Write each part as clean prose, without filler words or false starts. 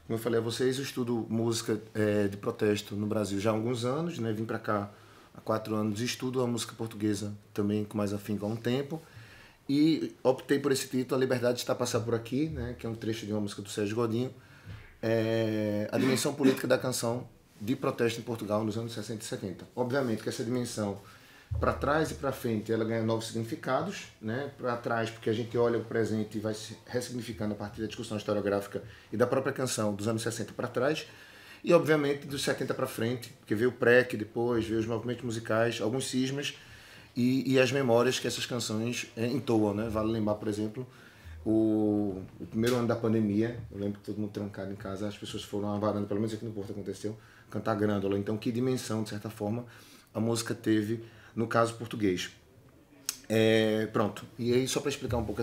Como eu falei a vocês, eu estudo música de protesto no Brasil já há alguns anos, né? Vim para cá há 4 anos e estudo a música portuguesa também com mais afinco há um tempo. E optei por esse título, A Liberdade Está a Passar Por Aqui, né? Que é um trecho de uma música do Sérgio Godinho. A dimensão política da canção de protesto em Portugal nos anos 60 e 70. Obviamente que essa dimensão para trás e para frente ela ganha novos significados, né? Para trás porque a gente olha o presente e vai se ressignificando a partir da discussão historiográfica e da própria canção dos anos 60 para trás, e obviamente dos 70 para frente, porque veio o PREC depois, veio os movimentos musicais, alguns cismas e as memórias que essas canções entoam, né? Vale lembrar, por exemplo, o primeiro ano da pandemia, eu lembro que todo mundo trancado em casa, as pessoas foram à varanda, pelo menos aqui no Porto aconteceu, cantar Grândola. Então, que dimensão, de certa forma, a música teve no caso português. Pronto. E aí, só para explicar um pouco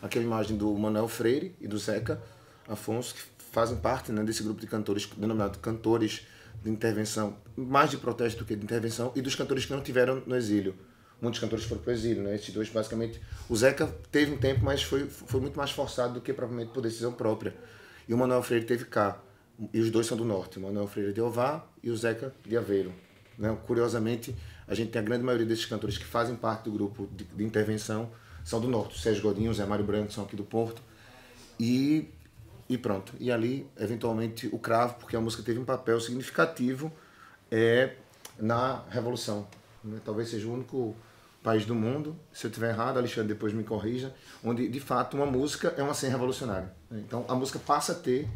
aquela imagem do Manuel Freire e do Zeca Afonso, que fazem parte, né, desse grupo de cantores, denominado cantores de intervenção, mais de protesto do que de intervenção, e dos cantores que não tiveram no exílio. Muitos cantores foram para o exílio, né? Esses dois, basicamente, o Zeca teve um tempo, mas foi muito mais forçado do que propriamente por decisão própria. E o Manuel Freire teve cá. E os dois são do norte, o Manuel Freire de Ovar e o Zeca de Aveiro. Né? Curiosamente, a gente tem a grande maioria desses cantores que fazem parte do grupo de intervenção, são do norte. O Sérgio Godinho, o Zé Mário Branco são aqui do Porto. E pronto. E ali, eventualmente, o Cravo, porque a música teve um papel significativo na Revolução. Né? Talvez seja o único país do mundo, se eu estiver errado, Alexandre depois me corrija, onde, de fato, uma música é uma senha revolucionária. Né? Então, a música passa a ter,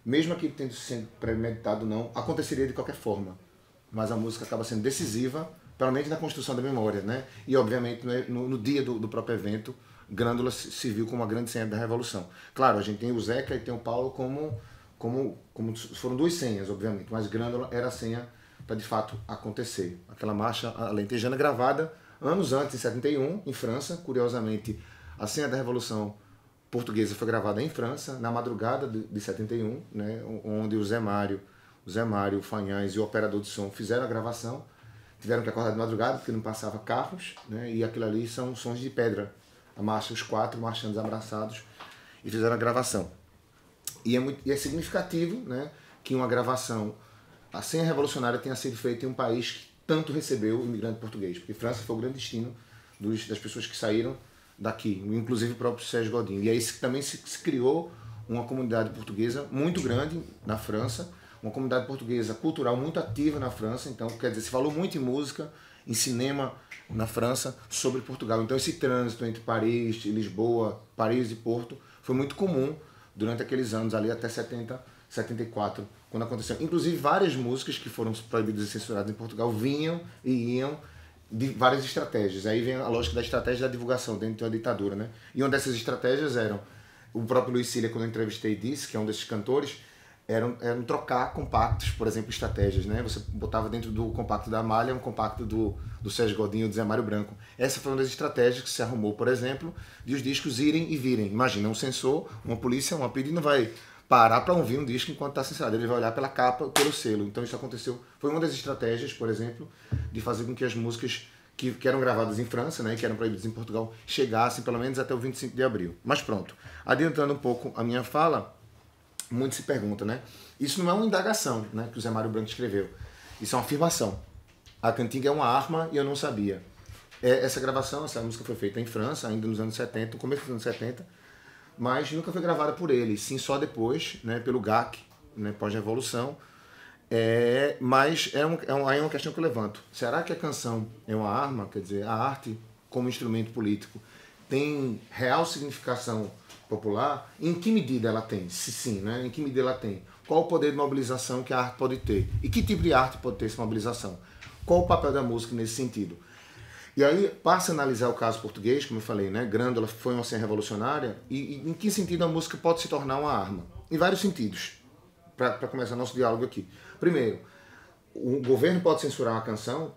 mesmo aquilo tendo sido premeditado ou não, aconteceria de qualquer forma. Mas a música acaba sendo decisiva, pelo menos na construção da memória, né? E, obviamente, no dia do próprio evento, Grândola se viu como uma grande senha da Revolução. Claro, a gente tem o Zeca e tem o Paulo como foram duas senhas, obviamente, mas Grândola era a senha para, de fato, acontecer. Aquela marcha alentejana gravada anos antes, em 71, em França. Curiosamente, a senha da Revolução Portuguesa foi gravada em França, na madrugada de 71, né? Onde o Zé Mário, o Fanhães e o operador de som fizeram a gravação. Tiveram que acordar de madrugada porque não passava carros, né? E aquilo ali são sons de pedra. A marcha, os 4 marchando abraçados, e fizeram a gravação. E é significativo, né, que uma gravação, a senha revolucionária, tenha sido feita em um país que tanto recebeu o imigrante português, porque França foi o grande destino das pessoas que saíram daqui, inclusive o próprio Sérgio Godinho. E aí também se criou uma comunidade portuguesa muito grande na França, uma comunidade portuguesa cultural muito ativa na França. Então, quer dizer, se falou muito em música, em cinema na França sobre Portugal. Então, esse trânsito entre Paris e Lisboa, Paris e Porto, foi muito comum durante aqueles anos ali até 70, 74, quando aconteceu. Inclusive, várias músicas que foram proibidas e censuradas em Portugal vinham e iam de várias estratégias. Aí vem a lógica da estratégia da divulgação dentro da ditadura, né? E uma dessas estratégias eram, o próprio Luiz Cília, quando eu entrevistei, disse, que é um desses cantores, eram trocar compactos, por exemplo, estratégias, né? Você botava dentro do compacto da Malha um compacto do Sérgio Godinho, do Zé Mário Branco. Essa foi uma das estratégias que se arrumou, por exemplo, de os discos irem e virem. Imagina, um censor, uma polícia, uma PID não vai parar para ouvir um disco enquanto está censurado. Ele vai olhar pela capa, pelo selo. Então isso aconteceu. Foi uma das estratégias, por exemplo, de fazer com que as músicas que eram gravadas em França, né, que eram proibidas em Portugal, chegassem pelo menos até o 25 de abril. Mas pronto, adiantando um pouco a minha fala, muito se pergunta, né? Isso não é uma indagação, né, que o Zé Mário Branco escreveu. Isso é uma afirmação. A cantiga é uma arma e eu não sabia. Essa gravação, essa música foi feita em França, ainda nos anos 70, no começo dos anos 70, mas nunca foi gravada por ele, sim só depois, né, pelo GAC, né, pós-revolução. Mas aí é uma questão que eu levanto. Será que a canção é uma arma? Quer dizer, a arte como instrumento político tem real significação popular? Em que medida ela tem? Se sim, né? Em que medida ela tem? Qual o poder de mobilização que a arte pode ter? E que tipo de arte pode ter essa mobilização? Qual o papel da música nesse sentido? E aí passa a analisar o caso português, como eu falei, né? Grândola foi uma senha revolucionária, e em que sentido a música pode se tornar uma arma? Em vários sentidos, para começar nosso diálogo aqui. Primeiro, o governo pode censurar uma canção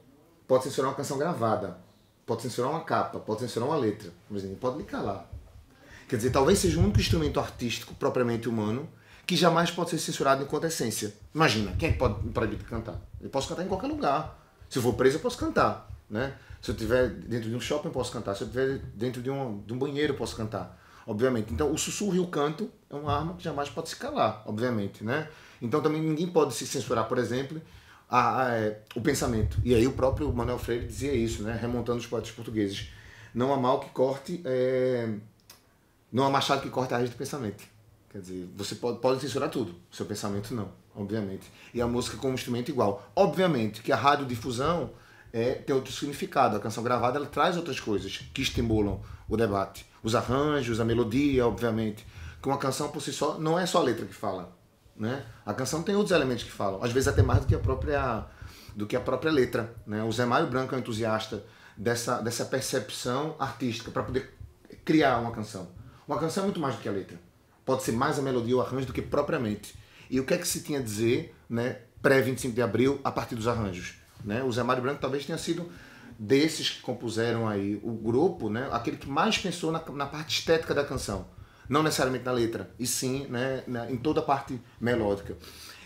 gravada, pode censurar uma capa, pode censurar uma letra, mas ninguém pode lhe calar. Quer dizer, talvez seja o único instrumento artístico propriamente humano que jamais pode ser censurado enquanto essência. Imagina, quem é que pode me proibir de cantar? Eu posso cantar em qualquer lugar. Se eu for preso, eu posso cantar, né? Se eu estiver dentro de um shopping, eu posso cantar. Se eu estiver dentro de um banheiro, eu posso cantar. obviamente. Então, o sussurro e o canto é uma arma que jamais pode se calar, obviamente, né? Então, também ninguém pode se censurar, por exemplo, o pensamento. E aí o próprio Manuel Freire dizia isso, né? Remontando os poetas portugueses. Não há mal que corte, não há machado que corte a raiz do pensamento. Quer dizer, você pode censurar tudo, seu pensamento não, obviamente. E a música como instrumento igual. Obviamente que a radiodifusão tem outro significado. A canção gravada ela traz outras coisas que estimulam o debate. Os arranjos, a melodia, obviamente. Que uma canção por si só não é só a letra que fala, né? A canção tem outros elementos que falam, às vezes até mais do que a própria letra, né? O Zé Mário Branco é um entusiasta dessa percepção artística para poder criar uma canção. Uma canção é muito mais do que a letra. Pode ser mais a melodia e o arranjo do que propriamente. E o que é que se tinha a dizer, né, pré-25 de abril, a partir dos arranjos? Né? O Zé Mário Branco talvez tenha sido desses que compuseram aí o grupo, né, aquele que mais pensou na parte estética da canção. Não necessariamente na letra, e sim, né, em toda a parte melódica.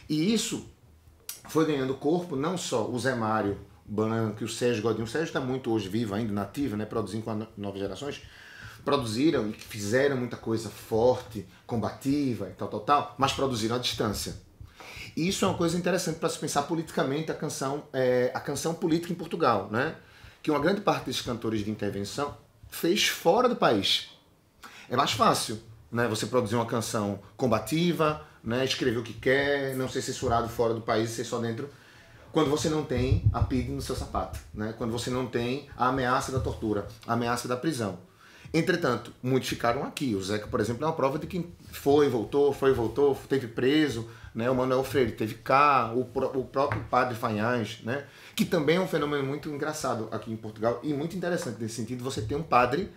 E isso foi ganhando corpo, não só o Zé Mário Branco e o Sérgio Godinho. O Sérgio está muito hoje vivo ainda, nativo, né, produzindo com as novas gerações. Produziram e fizeram muita coisa forte, combativa e tal, mas produziram à distância. E isso é uma coisa interessante para se pensar politicamente a canção política em Portugal, né? Que uma grande parte desses cantores de intervenção fez fora do país. É mais fácil, né? Você produzir uma canção combativa, né? Escrever o que quer, não ser censurado fora do país e ser só dentro, quando você não tem a PID no seu sapato, né? Quando você não tem a ameaça da tortura, a ameaça da prisão. Entretanto, muitos ficaram aqui. O Zeca, por exemplo, é uma prova de que foi, voltou, teve preso, né? O Manuel Freire teve cá, o próprio Padre Fanhães, né? Que também é um fenômeno muito engraçado aqui em Portugal e muito interessante nesse sentido. Você tem um padre,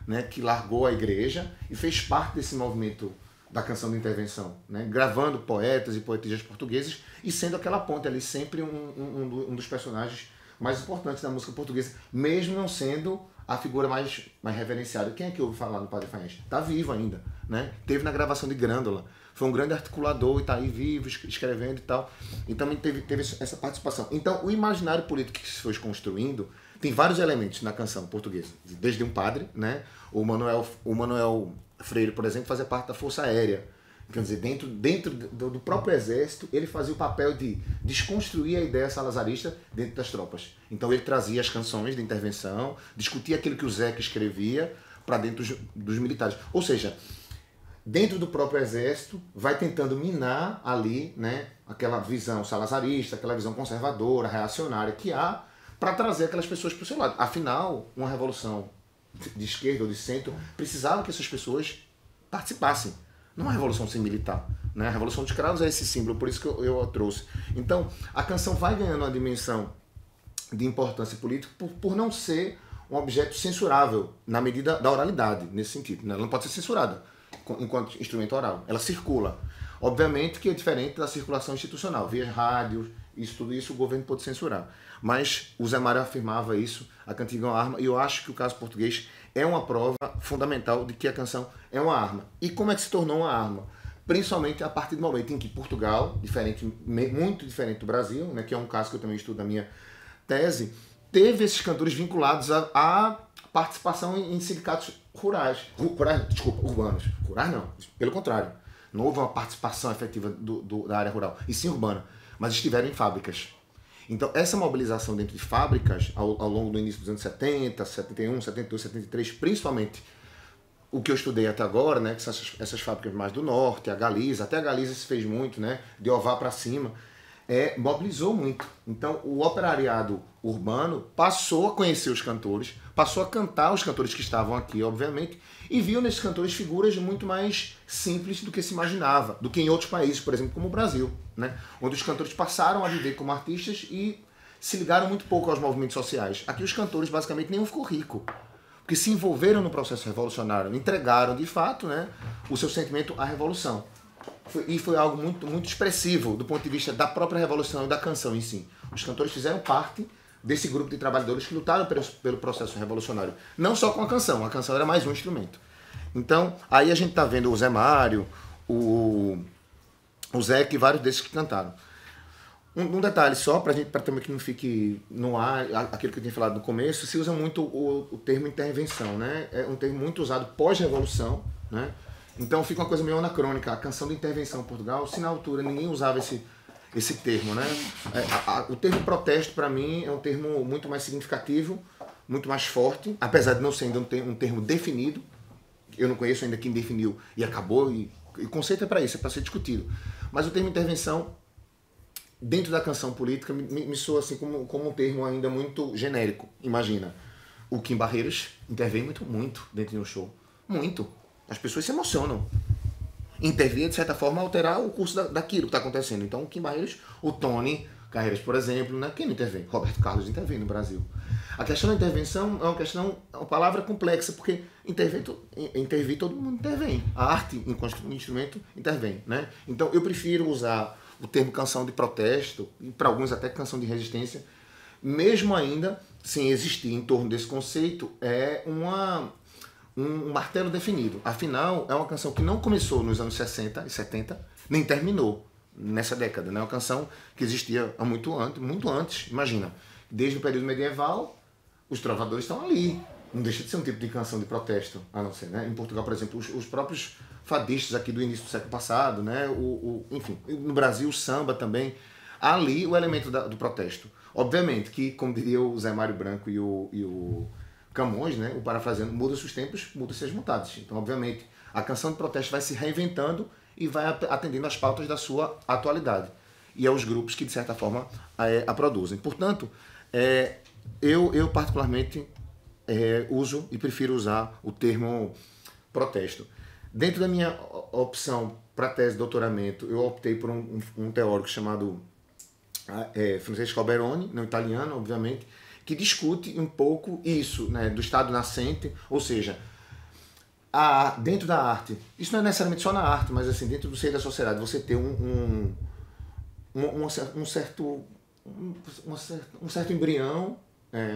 né, que largou a igreja e fez parte desse movimento da canção de intervenção, né? Gravando poetas e poetisas portugueses e sendo aquela ponte ali sempre um dos personagens mais importantes da música portuguesa, mesmo não sendo a figura mais reverenciada. Quem é que ouve falar no Padre Fanhães? Está vivo ainda, né? Teve na gravação de Grândola. Foi um grande articulador e está aí vivo, escrevendo e tal. E também teve essa participação. Então, o imaginário político que se foi construindo tem vários elementos na canção portuguesa. Desde um padre, né? O Manuel Freire, por exemplo, fazia parte da Força Aérea. Quer dizer, dentro do próprio exército, ele fazia o papel de desconstruir a ideia salazarista dentro das tropas. Então ele trazia as canções de intervenção, discutia aquilo que o Zeca escrevia para dentro dos militares. Ou seja, dentro do próprio exército, vai tentando minar ali, né, aquela visão salazarista, aquela visão conservadora, reacionária que há, para trazer aquelas pessoas para o seu lado. Afinal, uma revolução de esquerda ou de centro precisava que essas pessoas participassem. Não é uma revolução sem militar, né? A Revolução dos Cravos é esse símbolo, por isso que eu a trouxe. Então, a canção vai ganhando uma dimensão de importância política por não ser um objeto censurável na medida da oralidade, nesse sentido, né? Ela não pode ser censurada enquanto instrumento oral. Ela circula. Obviamente que é diferente da circulação institucional. Via rádios, tudo isso o governo pode censurar. Mas o Zé Mário afirmava isso, a cantiga é uma arma, e eu acho que o caso português é uma prova fundamental de que a canção é uma arma. E como é que se tornou uma arma? Principalmente a partir do momento em que Portugal, muito diferente do Brasil, né, que é um caso que eu também estudo na minha tese, teve esses cantores vinculados à participação em sindicatos urbanos. Rurais não, pelo contrário. Não houve uma participação efetiva da área rural, e sim urbana, mas estiveram em fábricas. Então, essa mobilização dentro de fábricas, ao longo do início dos anos 70, 71, 72, 73, principalmente o que eu estudei até agora, né, que são essas fábricas mais do norte, a Galiza, até a Galiza se fez muito, né, de Ovar para cima, mobilizou muito. Então, o operariado urbano passou a conhecer os cantores, passou a cantar os cantores que estavam aqui, obviamente, e viu nesses cantores figuras muito mais simples do que se imaginava, do que em outros países, por exemplo, como o Brasil, né? Onde os cantores passaram a viver como artistas e se ligaram muito pouco aos movimentos sociais. Aqui os cantores, basicamente, nenhum ficou rico, porque se envolveram no processo revolucionário, entregaram, de fato, né, o seu sentimento à revolução. E foi algo muito, muito expressivo do ponto de vista da própria revolução e da canção em si. Os cantores fizeram parte desse grupo de trabalhadores que lutaram pelo processo revolucionário. Não só com a canção era mais um instrumento. Então, aí a gente está vendo o Zé Mário, o Zeca e vários desses que cantaram. Um detalhe só, para também que não fique no ar, aquilo que eu tinha falado no começo, se usa muito o termo intervenção, né? É um termo muito usado pós-revolução, né? Então fica uma coisa meio anacrônica. A canção de intervenção em Portugal, se na altura ninguém usava esse termo, né? O termo protesto, para mim, é um termo muito mais significativo, muito mais forte, apesar de não ser ainda um termo definido. Eu não conheço ainda quem definiu e acabou, e o conceito é para isso, é para ser discutido. Mas o termo intervenção, dentro da canção política, me soa assim como um termo ainda muito genérico. Imagina, o Kim Barreiros intervém muito dentro de um show. Muito. As pessoas se emocionam. Intervir, de certa forma, alterar o curso daquilo que está acontecendo. Então, o Kim Barreiros, o Tony Carreiras, por exemplo, né? Quem não intervém? Roberto Carlos intervém no Brasil. A questão da intervenção é uma palavra complexa, porque intervir todo mundo intervém. A arte, enquanto instrumento, intervém, né? Então, eu prefiro usar o termo canção de protesto, e para alguns até canção de resistência, mesmo ainda sem existir em torno desse conceito, é um martelo definido. Afinal, é uma canção que não começou nos anos 60 e 70, nem terminou nessa década. Né? É uma canção que existia há muito antes. Imagina, desde o período medieval, os trovadores estão ali. Não deixa de ser um tipo de canção de protesto, a não ser, né? Em Portugal, por exemplo, os próprios fadistas aqui do início do século passado, né? Enfim, no Brasil, o samba também. Há ali o elemento do protesto. Obviamente que, como diria o Zé Mário Branco e o Camões, né? O parafraseando, muda-se os tempos, muda-se as vontades. Então, obviamente, a canção de protesto vai se reinventando e vai atendendo às pautas da sua atualidade. E aos grupos que, de certa forma, a produzem. Portanto, eu particularmente uso e prefiro usar o termo protesto. Dentro da minha opção para tese de doutoramento, eu optei por um teórico chamado Francesco Alberoni, no italiano, obviamente, que discute um pouco isso, né, do estado nascente, ou seja, dentro da arte, isso não é necessariamente só na arte, mas assim, dentro do seio da sociedade, você ter um certo embrião,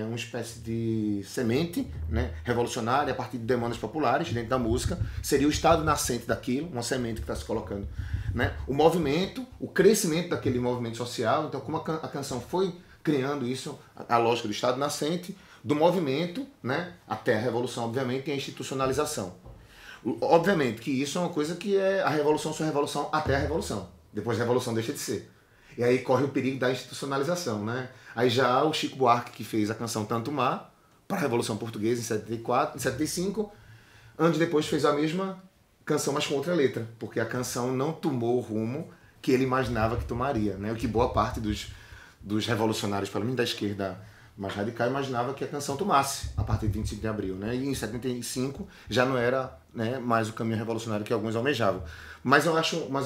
uma espécie de semente, né, revolucionária a partir de demandas populares dentro da música, seria o estado nascente daquilo, uma semente que está se colocando, né, o movimento, o crescimento daquele movimento social. Então, como a canção foi criando isso, a lógica do estado nascente, do movimento, né, até a revolução, obviamente, e a institucionalização. Obviamente que isso é uma coisa que a revolução só é revolução até a revolução. Depois da revolução deixa de ser. E aí corre o perigo da institucionalização, né? Aí já o Chico Buarque, que fez a canção Tanto Mar, para a Revolução Portuguesa em 75, anos depois fez a mesma canção, mas com outra letra, porque a canção não tomou o rumo que ele imaginava que tomaria, né? O que boa parte dos revolucionários, pelo menos da esquerda mais radical, imaginava que a canção tomasse a partir de 25 de abril, né? E em 75 já não era, né, mais o caminho revolucionário que alguns almejavam. Mas eu acho uma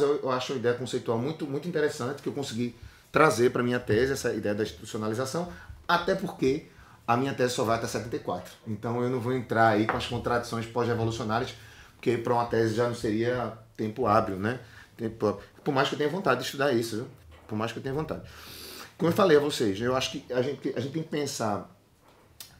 ideia conceitual muito, muito interessante, que eu consegui trazer para a minha tese, essa ideia da institucionalização, até porque a minha tese só vai até 74. Então eu não vou entrar aí com as contradições pós-revolucionárias, porque para uma tese já não seria tempo hábil, né? Por mais que eu tenha vontade de estudar isso, viu? Por mais que eu tenha vontade. Como eu falei a vocês, eu acho que a gente tem que pensar,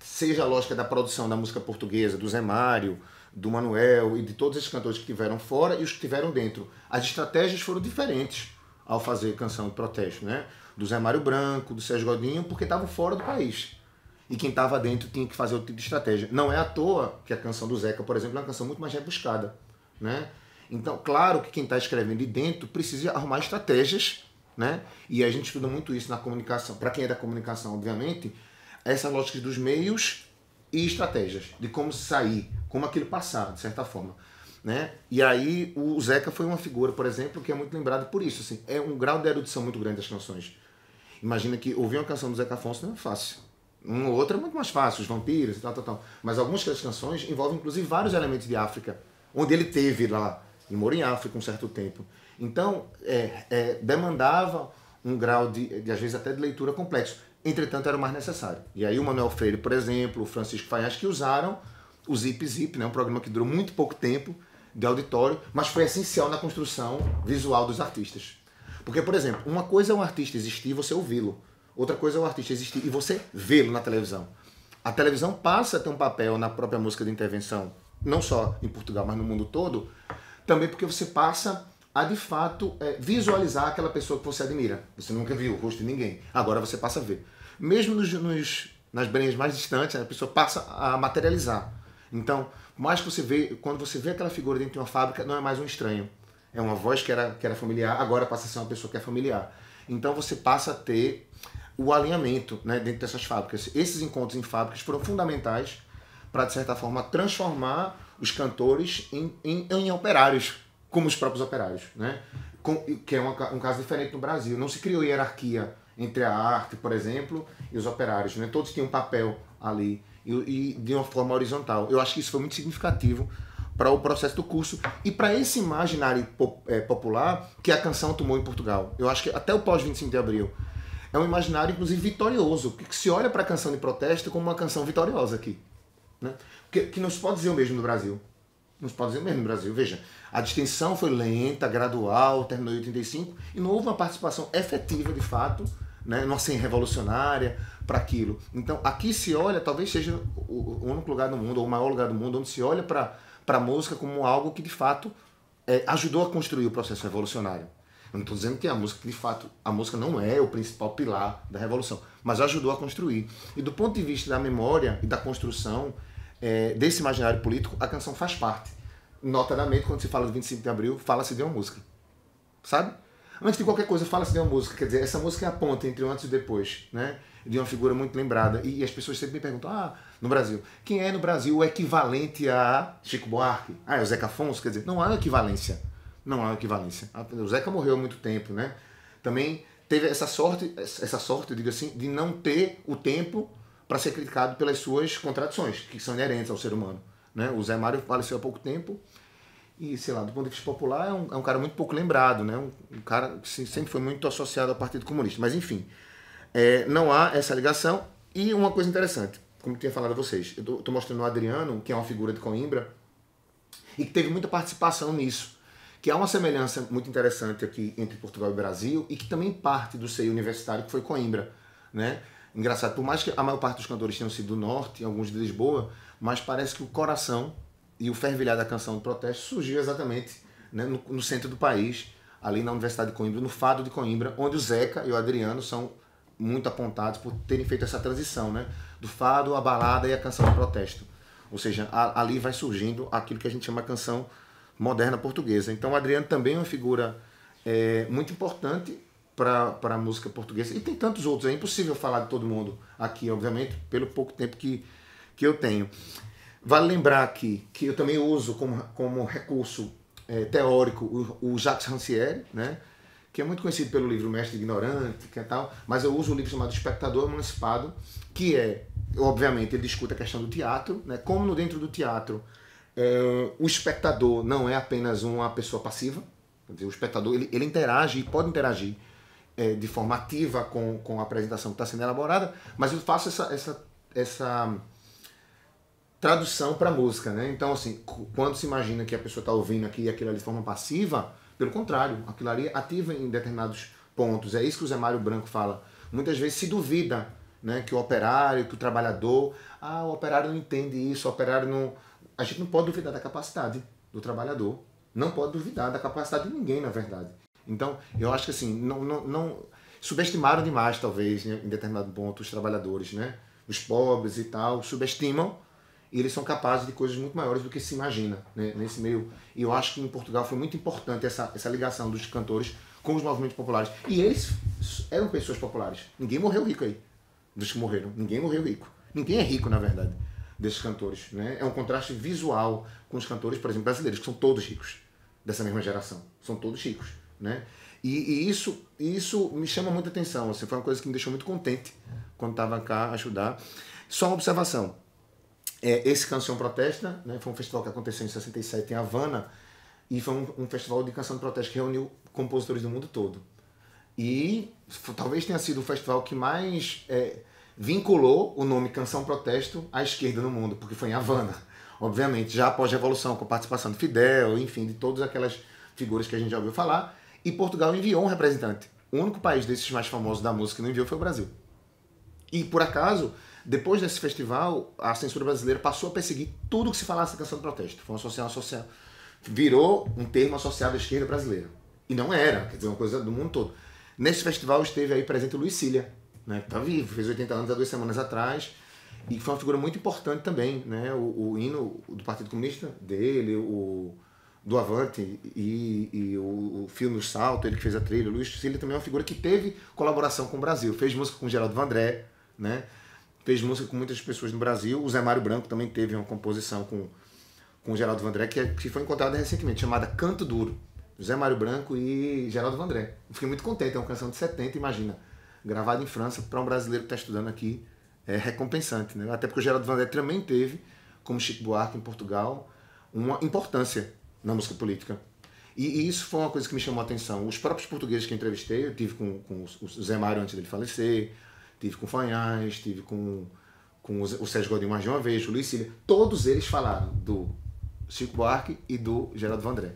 seja a lógica da produção da música portuguesa, do Zé Mário, do Manuel e de todos esses cantores que estiveram fora e os que estiveram dentro. As estratégias foram diferentes ao fazer canção de protesto, né? Do Zé Mário Branco, do Sérgio Godinho, porque estavam fora do país. E quem estava dentro tinha que fazer outro tipo de estratégia. Não é à toa que a canção do Zeca, por exemplo, é uma canção muito mais rebuscada, né? Então, claro que quem está escrevendo de dentro precisa arrumar estratégias, né? E a gente estuda muito isso na comunicação. Para quem é da comunicação, obviamente, essa lógica dos meios e estratégias, de como sair, como aquilo passar, de certa forma, né? E aí o Zeca foi uma figura, por exemplo, que é muito lembrado por isso. Assim, é um grau de erudição muito grande das canções. Imagina que ouvir uma canção do Zeca Afonso não é fácil. Uma ou outra é muito mais fácil, os vampiros e tal. Mas algumas das canções envolvem, inclusive, vários elementos de África, onde ele teve lá, e morou em África um certo tempo. Então, demandava um grau às vezes até de leitura complexo. Entretanto, era o mais necessário. E aí o Manuel Freire, por exemplo, o Francisco Faiás, que usaram o Zip Zip, né, um programa que durou muito pouco tempo de auditório, mas foi essencial na construção visual dos artistas. Porque, por exemplo, uma coisa é um artista existir e você ouvi-lo. Outra coisa é um artista existir e você vê-lo na televisão. A televisão passa a ter um papel na própria música de intervenção, não só em Portugal, mas no mundo todo, também porque você passa a, de fato, visualizar aquela pessoa que você admira. Você nunca viu o rosto de ninguém, agora você passa a ver. Mesmo nas brenhas mais distantes, a pessoa passa a materializar. Então, por mais que você vê, quando você vê aquela figura dentro de uma fábrica, não é mais um estranho. É uma voz que era familiar, agora passa a ser uma pessoa que é familiar. Então você passa a ter o alinhamento, né, dentro dessas fábricas. Esses encontros em fábricas foram fundamentais para, de certa forma, transformar os cantores em operários, como os próprios operários, né? Que é um caso diferente no Brasil. Não se criou hierarquia entre a arte, por exemplo, e os operários, né? Todos tinham um papel ali e de uma forma horizontal. Eu acho que isso foi muito significativo para o processo do curso e para esse imaginário popular que a canção tomou em Portugal. Eu acho que até o pós-25 de abril é um imaginário, inclusive, vitorioso, que se olha para a canção de protesto como uma canção vitoriosa aqui. Né? Que não se pode dizer o mesmo no Brasil. Não se pode dizer o mesmo no Brasil. Veja, a distinção foi lenta, gradual, terminou em 85 e não houve uma participação efetiva, de fato, né, uma cena revolucionária para aquilo. Então, aqui se olha, talvez seja o único lugar do mundo, ou o maior lugar do mundo, onde se olha para a música como algo que, de fato, ajudou a construir o processo revolucionário. Eu não estou dizendo que a música, de fato, a música não é o principal pilar da revolução, mas ajudou a construir. E do ponto de vista da memória e da construção desse imaginário político, a canção faz parte. Notadamente, quando se fala de 25 de abril, fala-se de uma música. Sabe? Antes de qualquer coisa, fala-se de uma música. Quer dizer, essa música é a ponte entre o antes e o depois, né? De uma figura muito lembrada. E as pessoas sempre me perguntam, no Brasil, quem é no Brasil o equivalente a Chico Buarque? É o Zeca Afonso? Quer dizer, não há equivalência. Não há equivalência. O Zeca morreu há muito tempo, né? Também teve essa sorte, eu digo assim, de não ter o tempo para ser criticado pelas suas contradições, que são inerentes ao ser humano. Né? O Zé Mário faleceu há pouco tempo e, sei lá, do ponto de vista popular, é um cara muito pouco lembrado, né? Um cara que sempre foi muito associado ao Partido Comunista. Mas, enfim, não há essa ligação. E uma coisa interessante, como eu tinha falado a vocês, eu estou mostrando o Adriano, que é uma figura de Coimbra, e que teve muita participação nisso, que há uma semelhança muito interessante aqui entre Portugal e Brasil, e que também parte do seio universitário, que foi Coimbra, né? Engraçado, por mais que a maior parte dos cantores tenham sido do norte, alguns de Lisboa, mas parece que o coração e o fervilhar da canção de protesto surgiu exatamente, né, no centro do país, ali na Universidade de Coimbra, no Fado de Coimbra, onde o Zeca e o Adriano são muito apontados por terem feito essa transição, né, do fado, a balada e a canção de protesto. Ou seja, ali vai surgindo aquilo que a gente chama de canção moderna portuguesa. Então o Adriano também é uma figura muito importante para a música portuguesa. E tem tantos outros, é impossível falar de todo mundo aqui, obviamente, pelo pouco tempo que eu tenho. Vale lembrar aqui que eu também uso como recurso teórico o Jacques Rancière, né, que é muito conhecido pelo livro Mestre Ignorante, que é tal, mas eu uso o livro chamado Espectador Emancipado, que obviamente, ele discute a questão do teatro, né, como dentro do teatro o espectador não é apenas uma pessoa passiva, quer dizer, o espectador ele interage e pode interagir de forma ativa com a apresentação que está sendo elaborada, mas eu faço essa tradução para a música, né? Então, assim, quando se imagina que a pessoa está ouvindo aqui aquilo ali de forma passiva, pelo contrário, aquilo ali ativa em determinados pontos. É isso que o Zé Mário Branco fala. Muitas vezes se duvida, né, que o operário, que o trabalhador, o operário não entende isso, o operário não... A gente não pode duvidar da capacidade do trabalhador, não pode duvidar da capacidade de ninguém, na verdade. Então, eu acho que assim, não subestimaram demais, talvez, né, em determinado ponto, os trabalhadores, né? Os pobres e tal, subestimam, e eles são capazes de coisas muito maiores do que se imagina, né, nesse meio. E eu acho que em Portugal foi muito importante essa ligação dos cantores com os movimentos populares. E eles eram pessoas populares. Ninguém morreu rico aí, dos que morreram. Ninguém morreu rico. Ninguém é rico, na verdade, desses cantores. Né? É um contraste visual com os cantores, por exemplo, brasileiros, que são todos ricos, dessa mesma geração. São todos ricos. Né? E isso me chama muita atenção. Assim, foi uma coisa que me deixou muito contente quando estava cá a ajudar. Só uma observação. Esse Canção Protesta, né, foi um festival que aconteceu em 67 em Havana, e foi um festival de canção de protesto que reuniu compositores do mundo todo. E talvez tenha sido o festival que mais vinculou o nome Canção Protesto à esquerda no mundo, porque foi em Havana, obviamente, já após a Revolução, com a participação de Fidel, enfim, de todas aquelas figuras que a gente já ouviu falar, e Portugal enviou um representante. O único país desses mais famosos da música que não enviou foi o Brasil. E, por acaso, depois desse festival, a censura brasileira passou a perseguir tudo que se falasse de canção de protesto. Foi uma associação, virou um termo associado à esquerda brasileira. E não era, quer dizer, uma coisa do mundo todo. Nesse festival esteve aí presente o Luiz Cília, né, que está vivo, fez 80 anos há 2 semanas atrás, e foi uma figura muito importante também, né? O hino do Partido Comunista dele, do Avante e o Fio no Salto, ele que fez a trilha. O Luiz Cílio também é uma figura que teve colaboração com o Brasil. Fez música com o Geraldo Vandré, né? Fez música com muitas pessoas no Brasil. O Zé Mário Branco também teve uma composição com o Geraldo Vandré, que foi encontrada recentemente, chamada Canto Duro. Zé Mário Branco e Geraldo Vandré. Eu fiquei muito contente, é uma canção de 70, imagina. Gravada em França, para um brasileiro que está estudando aqui, é recompensante, né? Até porque o Geraldo Vandré também teve, como Chico Buarque em Portugal, uma importância na música política. E isso foi uma coisa que me chamou a atenção. Os próprios portugueses que eu entrevistei, eu tive com o Zé Mário antes dele falecer, tive com o Fanhás, tive com o Sérgio Godinho mais de uma vez, o Luiz Cílio, todos eles falaram do Chico Buarque e do Geraldo Vandré.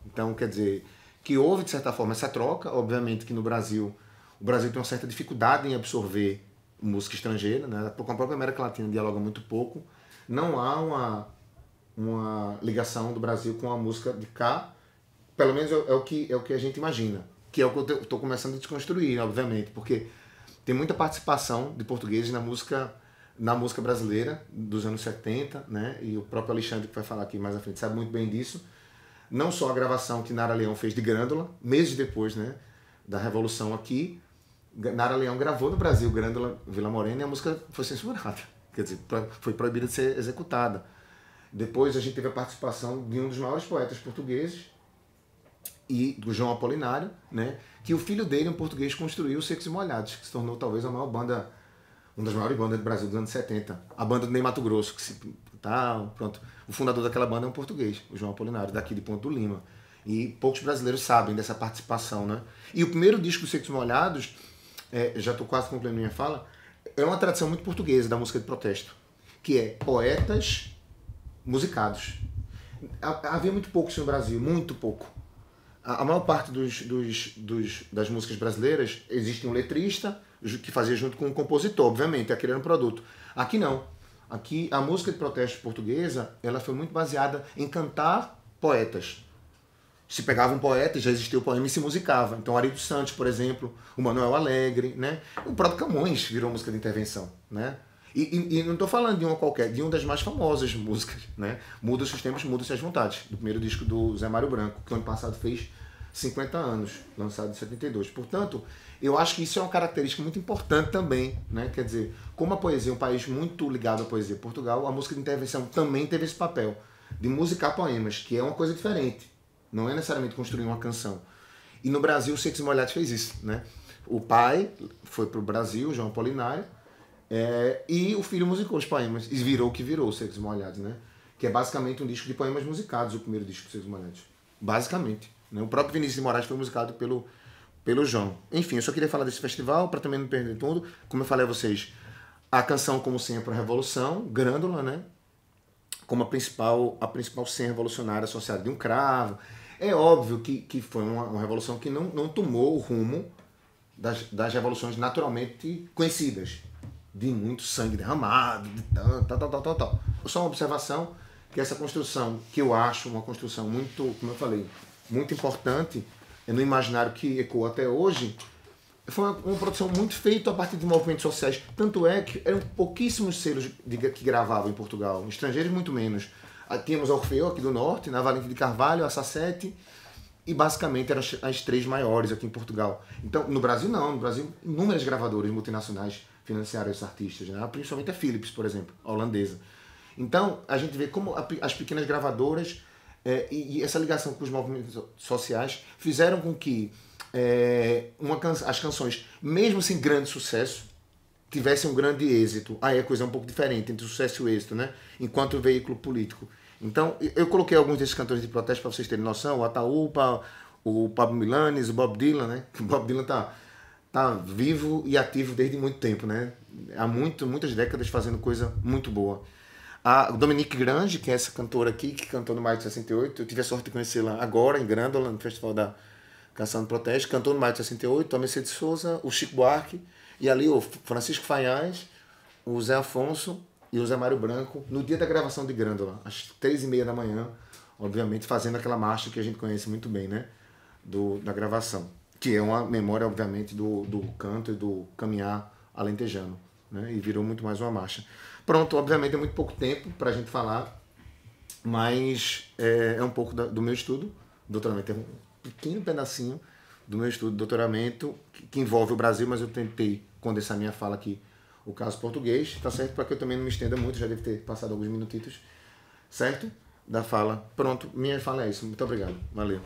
Então, quer dizer, que houve, de certa forma, essa troca. Obviamente que no Brasil, o Brasil tem uma certa dificuldade em absorver música estrangeira, né? Com a própria América Latina dialoga muito pouco. Não há uma ligação do Brasil com a música de cá, pelo menos é o que a gente imagina, que é o que eu estou começando a desconstruir, obviamente, porque tem muita participação de portugueses na música brasileira dos anos 70, né? E o próprio Alexandre, que vai falar aqui mais à frente, sabe muito bem disso. Não só a gravação que Nara Leão fez de Grândola, meses depois, né, da Revolução aqui, Nara Leão gravou no Brasil Grândola, Vila Morena, e a música foi censurada, quer dizer, foi proibida de ser executada. Depois a gente teve a participação de um dos maiores poetas portugueses, e do João Apolinário, né, que o filho dele, um português, construiu os Secos e Molhados, que se tornou talvez a maior banda, uma das maiores bandas do Brasil dos anos 70. A banda do Ney Matogrosso, que pronto. O fundador daquela banda é um português, o João Apolinário, daqui de Ponto do Lima. E poucos brasileiros sabem dessa participação, né? E o primeiro disco dos Secos e Molhados, já estou quase concluindo minha fala, é uma tradição muito portuguesa da música de protesto, que é poetas musicados. Havia muito pouco isso no Brasil, muito pouco. A maior parte das músicas brasileiras existe um letrista que fazia junto com um compositor, obviamente, aquele era um produto. Aqui não. Aqui a música de protesto portuguesa, ela foi muito baseada em cantar poetas. Se pegava um poeta, já existia o poema e se musicava. Então Ari dos Santos, por exemplo, o Manuel Alegre, né? O próprio Camões virou música de intervenção, né? E não estou falando de uma qualquer, de uma das mais famosas músicas, né? Muda-se os tempos, muda-se as vontades, do primeiro disco do Zé Mário Branco, que ano passado fez 50 anos, lançado em 72. Portanto, eu acho que isso é uma característica muito importante também, né? Quer dizer, como a poesia é um país muito ligado à poesia, Portugal, a música de intervenção também teve esse papel de musicar poemas, que é uma coisa diferente. Não é necessariamente construir uma canção. E no Brasil, o Secos e Molhados fez isso, né? O pai foi para o Brasil, João Apolinário, e o filho musicou os poemas, e virou o que virou, o Secos e Molhados, né? Que é basicamente um disco de poemas musicados, o primeiro disco do Secos e Molhados. Basicamente. Né? O próprio Vinícius de Moraes foi musicado pelo João. Enfim, eu só queria falar desse festival, para também não perder tudo. Como eu falei a vocês, a canção, como sempre, a Revolução, Grândola, né? Como a principal senha revolucionária associada de um cravo. É óbvio que foi uma revolução que não tomou o rumo das revoluções naturalmente conhecidas. De muito sangue derramado, de tal. Só uma observação, que essa construção, que eu acho uma construção muito, como eu falei, muito importante no imaginário que ecoa até hoje, foi uma produção muito feita a partir de movimentos sociais. Tanto é que eram pouquíssimos selos que gravavam em Portugal, estrangeiros muito menos. Tínhamos a Orfeu aqui do Norte, na Valente de Carvalho, a Sacete, e basicamente eram as três maiores aqui em Portugal. Então, no Brasil não, no Brasil inúmeras gravadoras multinacionais financiaram esses artistas, né? Principalmente a Philips, por exemplo, a holandesa. Então, a gente vê como as pequenas gravadoras e essa ligação com os movimentos sociais fizeram com que as canções, mesmo sem grande sucesso, tivessem um grande êxito. Aí a coisa é um pouco diferente entre o sucesso e o êxito, né? Enquanto veículo político. Então, eu coloquei alguns desses cantores de protesto para vocês terem noção, o Ataúpa, o Pablo Milanés, o Bob Dylan, né? O Bob Dylan tá vivo e ativo desde muito tempo, né? Há muitas décadas fazendo coisa muito boa. A Dominique Grange, que é essa cantora aqui, que cantou no Maio de 68, eu tive a sorte de conhecê-la agora, em Grândola, no Festival da Canção do Protesto, cantou no Maio de 68, a Mercedes Souza, o Chico Buarque, e ali o Francisco Fanhás, o Zé Afonso e o Zé Mário Branco, no dia da gravação de Grândola, às 3h30 da manhã, obviamente fazendo aquela marcha que a gente conhece muito bem, né? Da gravação. Que é uma memória, obviamente, do canto e do caminhar alentejano. né? E virou muito mais uma marcha. Pronto, obviamente é muito pouco tempo para a gente falar, mas é um pouco do meu estudo, doutoramento, é um pequeno pedacinho do meu estudo de doutoramento, que envolve o Brasil, mas eu tentei condensar minha fala aqui, o caso português, tá certo? Para que eu também não me estenda muito, já deve ter passado alguns minutitos, certo? Da fala. Pronto, minha fala é isso. Muito obrigado. Valeu.